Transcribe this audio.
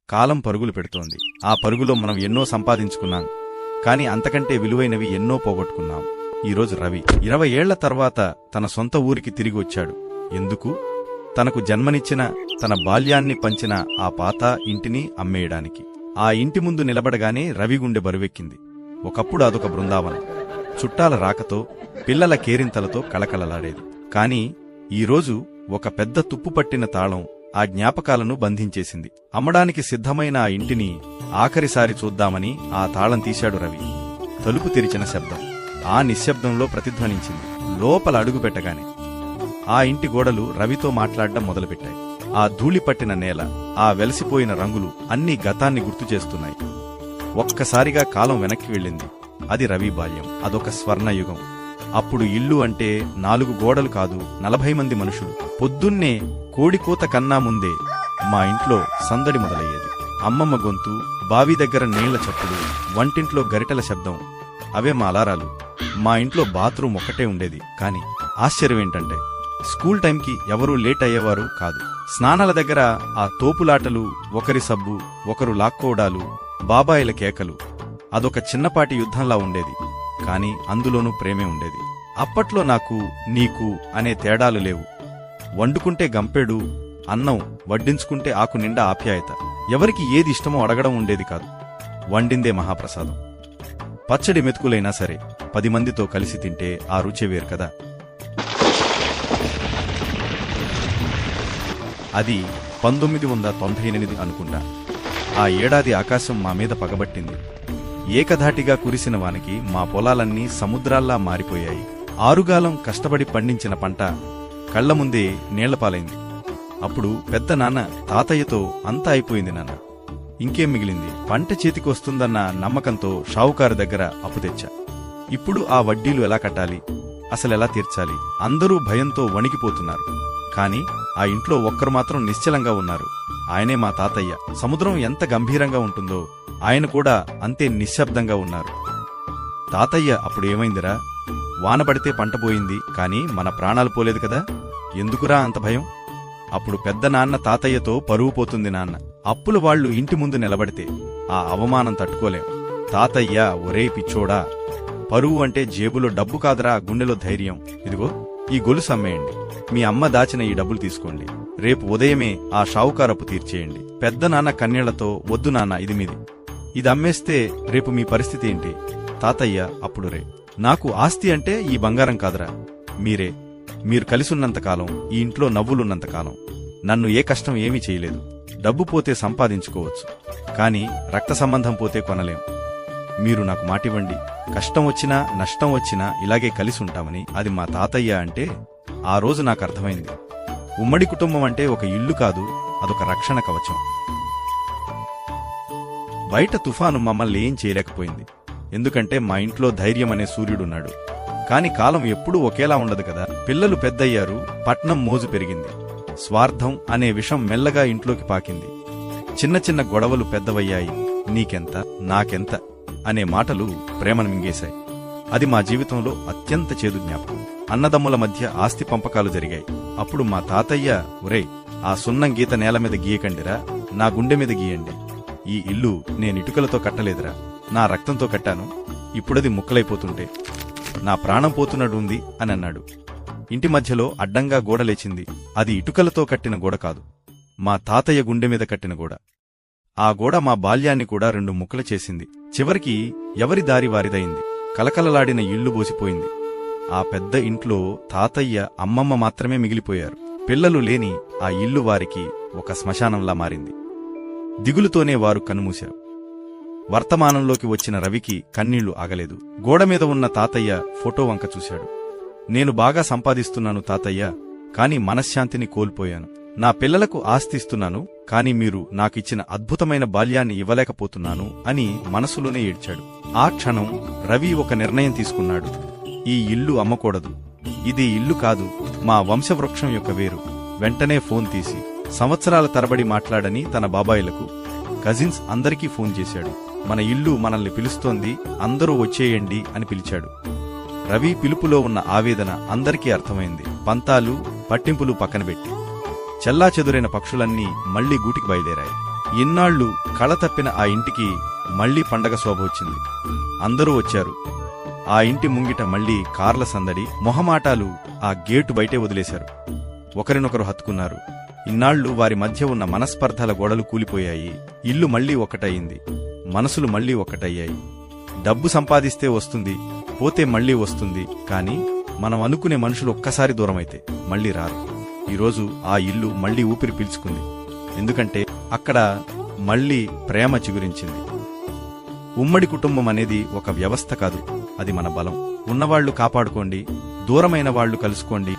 కాలం పరుగులు పెడుతోంది. ఆ పరుగులో మనం ఎన్నో సంపాదించుకున్నాం, కాని అంతకంటే విలువైనవి ఎన్నో పోగొట్టుకున్నాం. ఈరోజు రవి 20 ఏళ్ల తర్వాత తన సొంత ఊరికి తిరిగి వచ్చాడు. ఎందుకు? తనకు జన్మనిచ్చిన, తన బాల్యాన్ని పంచిన ఆ పాత ఇంటిని అమ్మేయడానికి. ఆ ఇంటి ముందు నిలబడగానే రవి గుండె బరువెక్కింది. ఒకప్పుడు అదొక బృందావనం. చుట్టాల రాకతో, పిల్లల కేరింతలతో కళకళలాడేది. కాని ఈరోజు ఒక పెద్ద తుప్పుపట్టిన తాళం ఆ జ్ఞాపకాలను బంధించేసింది. అమ్మడానికి సిద్ధమైన ఆ ఇంటిని ఆఖరిసారి చూద్దామని ఆ తాళం తీశాడు రవి. తలుపు తెరిచిన శబ్దం ఆ నిశ్శబ్దంలో ప్రతిధ్వనించింది. లోపల అడుగుపెట్టగానే ఆ ఇంటి గోడలు రవితో మాట్లాడడం మొదలుపెట్టాయి. ఆ ధూళిపట్టిన నేల, ఆ వెలసిపోయిన రంగులు అన్నీ గతాన్ని గుర్తుచేస్తున్నాయి. ఒక్కసారిగా కాలం వెనక్కి వెళ్ళింది. అది రవి బాల్యం. అదొక స్వర్ణయుగం. అప్పుడు ఇల్లు అంటే 4 గోడలు కాదు, 40 మంది మనుషులు. పొద్దున్నే కోడికూత కన్నా ముందే మా ఇంట్లో సందడి మొదలయ్యేది. అమ్మమ్మ గొంతు, బావి దగ్గర నీళ్ల చప్పుడు, వంటింట్లో గరిటెల శబ్దం, అవే మా అలారాలు. మా ఇంట్లో బాత్రూమ్ ఒక్కటే ఉండేది. కాని ఆశ్చర్యమేంటంటే స్కూల్ టైంకి ఎవరూ లేట్ అయ్యేవారు కాదు. స్నానాల దగ్గర ఆ తోపులాటలు, ఒకరి సబ్బు ఒకరు లాక్కోవడాలు, బాబాయిల కేకలు, అదొక చిన్నపాటి యుద్ధంలా ఉండేది. కాని అందులోనూ ప్రేమే ఉండేది. అప్పట్లో నాకు, నీకు అనే తేడాలు లేవు. వండుకుంటే గంపెడు అన్నం, వడ్డించుకుంటే ఆకు నిండా ఆప్యాయత. ఎవరికి ఏది ఇష్టమో అడగడం ఉండేది కాదు. వండిందే మహాప్రసాదం. పచ్చడి మెతుకులైనా సరే 10 మందితో కలిసి తింటే ఆ రుచి వేరు కదా. అది 1998 అనుకుంటా. ఆ ఏడాది ఆకాశం మా మీద పగబట్టింది. ఏకధాటిగా కురిసిన వానికి మా పొలాలన్నీ సముద్రాల్లా మారిపోయాయి. ఆరుగాలం కష్టపడి పండించిన పంట కళ్ల ముందే నీళ్లపాలైంది. అప్పుడు పెద్ద నాన్న తాతయ్యతో అంతా అయిపోయింది నాన్న, ఇంకేం మిగిలింది? పంట చేతికొస్తుందన్న నమ్మకంతో షావుకారు దగ్గర అప్పు తెచ్చా. ఇప్పుడు ఆ వడ్డీలు ఎలా కట్టాలి, అసలెలా తీర్చాలి? అందరూ భయంతో వణికిపోతున్నారు. కాని ఆ ఇంట్లో ఒక్కరు మాత్రం నిశ్చలంగా ఉన్నారు. ఆయనే మా తాతయ్య. సముద్రం ఎంత గంభీరంగా ఉంటుందో ఆయన కూడా అంతే నిశ్శబ్దంగా ఉన్నారు. తాతయ్య, అప్పుడు ఏమైందిరా? వానపడితే పంట పోయింది, కాని మన ప్రాణాలు పోలేదు కదా, ఎందుకురా అంత భయం? అప్పుడు పెద్ద నాన్న తాతయ్యతో పరువు పోతుంది నాన్న. అప్పుల వాళ్లు ఇంటి ముందు నిలబడితే ఆ అవమానం తట్టుకోలేం. తాతయ్య, ఒరే పిచ్చోడా, పరువు అంటే జేబులో డబ్బు కాదరా, గుండెలో ధైర్యం. ఇదిగో ఈ గొలుసు అమ్మేయండి. మీ అమ్మ దాచిన ఈ డబ్బులు తీసుకోండి. రేపు ఉదయమే ఆ షావుకారప్పు తీర్చేయండి. పెద్ద నాన్న కన్నీళ్లతో, వద్దు నాన్న, ఇది మీది. ఇది అమ్మేస్తే రేపు మీ పరిస్థితి ఏంటి? తాతయ్య అప్పుడు, రే, నాకు ఆస్తి అంటే ఈ బంగారం కాదురా, మీరే. మీరు కలిసున్నంతకాలం, ఈ ఇంట్లో నవ్వులున్నంతకాలం నన్ను ఏ కష్టం ఏమీ చేయలేదు. డబ్బు పోతే సంపాదించుకోవచ్చు, కాని రక్త సంబంధం పోతే కొనలేం. మీరు నాకు మాటివ్వండి, కష్టం వచ్చినా నష్టం వచ్చినా ఇలాగే కలిసి ఉంటామని. అది మా తాతయ్య అంటే ఆ రోజు నాకు అర్థమైంది. ఉమ్మడి కుటుంబం అంటే ఒక ఇల్లు కాదు, అదొక రక్షణ కవచం. బయట తుఫాను మమ్మల్ని ఏం చేయలేకపోయింది. ఎందుకంటే మా ఇంట్లో ధైర్యం అనే సూర్యుడున్నాడు. కాని కాలం ఎప్పుడూ ఒకేలా ఉండదు కదా. పిల్లలు పెద్దయ్యారు, పట్నం మోజు పెరిగింది. స్వార్థం అనే విషం మెల్లగా ఇంట్లోకి పాకింది. చిన్న చిన్న గొడవలు పెద్దవయ్యాయి. నీకెంత, నాకెంత అనే మాటలు ప్రేమను మింగేశాయి. అది మా జీవితంలో అత్యంత చేదు జ్ఞాపకం. అన్నదమ్ముల మధ్య ఆస్తి పంపకాలు జరిగాయి. అప్పుడు మా తాతయ్య, ఒరేయ్, ఆ సున్నం గీత నేల మీద గీయకండిరా, నా గుండె మీద గీయండి. ఈ ఇల్లు నేనిటుకలతో కట్టలేదురా, నా రక్తంతో కట్టాను. ఇప్పుడది ముక్కలైపోతుంటే నా ప్రాణం పోతున్నట్టు ఉంది అని అన్నాడు. ఇంటి మధ్యలో అడ్డంగా గోడ లేచింది. అది ఇటుకలతో కట్టిన గోడ కాదు, మా తాతయ్య గుండె మీద కట్టిన గోడ. ఆ గోడ మా బాల్యాన్ని కూడా 2 ముక్కలు చేసింది. చివరికి ఎవరి దారి వారిదయింది. కలకలలాడిన ఇల్లు బోసిపోయింది. ఆ పెద్ద ఇంట్లో తాతయ్య, అమ్మమ్మ మాత్రమే మిగిలిపోయారు. పిల్లలు లేని ఆ ఇల్లు వారికి ఒక శ్మశానంలా మారింది. దిగులుతోనే వారు కన్నుమూశారు. వర్తమానంలోకి వచ్చిన రవికి కన్నీళ్లు ఆగలేదు. గోడమీద ఉన్న తాతయ్య ఫోటో వంక చూశాడు. నేను బాగా సంపాదిస్తున్నాను తాతయ్య, కాని మనశ్శాంతిని కోల్పోయాను. నా పిల్లలకు ఆస్తిస్తున్నాను, కాని మీరు నాకిచ్చిన అద్భుతమైన బాల్యాన్ని ఇవ్వలేకపోతున్నాను అని మనసులోనే ఏడ్చాడు. ఆ క్షణం రవి ఒక నిర్ణయం తీసుకున్నాడు. ఈ ఇల్లు అమ్మకూడదు. ఇది ఇల్లు కాదు, మా వంశవృక్షం యొక్క వేరు. వెంటనే ఫోన్ తీసి సంవత్సరాల తరబడి మాట్లాడని తన బాబాయిలకు, కజిన్స్ అందరికీ ఫోన్ చేశాడు. మన ఇల్లు మనల్ని పిలుస్తోంది, అందరూ వచ్చేయండి అని పిలిచాడు. రవి పిలుపులో ఉన్న ఆవేదన అందరికీ అర్థమైంది. పంతాలు, పట్టింపులు పక్కనబెట్టి చెల్లాచెదురైన పక్షులన్నీ మళ్లీ గూటికి బయలుదేరాయి. ఇన్నాళ్లు కళ తప్పిన ఆ ఇంటికి మళ్లీ పండగ శోభ వచ్చింది. అందరూ వచ్చారు. ఆ ఇంటి ముంగిట మళ్లీ కార్ల సందడి, మొహమాటాలు ఆ గేటు బయటే వదిలేశారు. ఒకరినొకరు హత్తుకున్నారు. ఇన్నాళ్లు వారి మధ్య ఉన్న మనస్పర్ధల గోడలు కూలిపోయాయి. ఇల్లు మళ్లీ ఒక్కటయింది. మనసులు మళ్లీ ఒక్కటయ్యాయి. డబ్బు సంపాదిస్తే వస్తుంది, పోతే మళ్లీ వస్తుంది. కాని మనం అనుకునే మనుషులు ఒక్కసారి దూరమైతే మళ్లీ రారు. ఈరోజు ఆ ఇల్లు మళ్లీ ఊపిరి పీల్చుకుంది. ఎందుకంటే అక్కడ మళ్లీ ప్రేమ చిగురించింది. ఉమ్మడి కుటుంబం అనేది ఒక వ్యవస్థ కాదు, అది మన బలం. ఉన్నవాళ్లు కాపాడుకోండి, దూరమైన వాళ్లు కలుసుకోండి.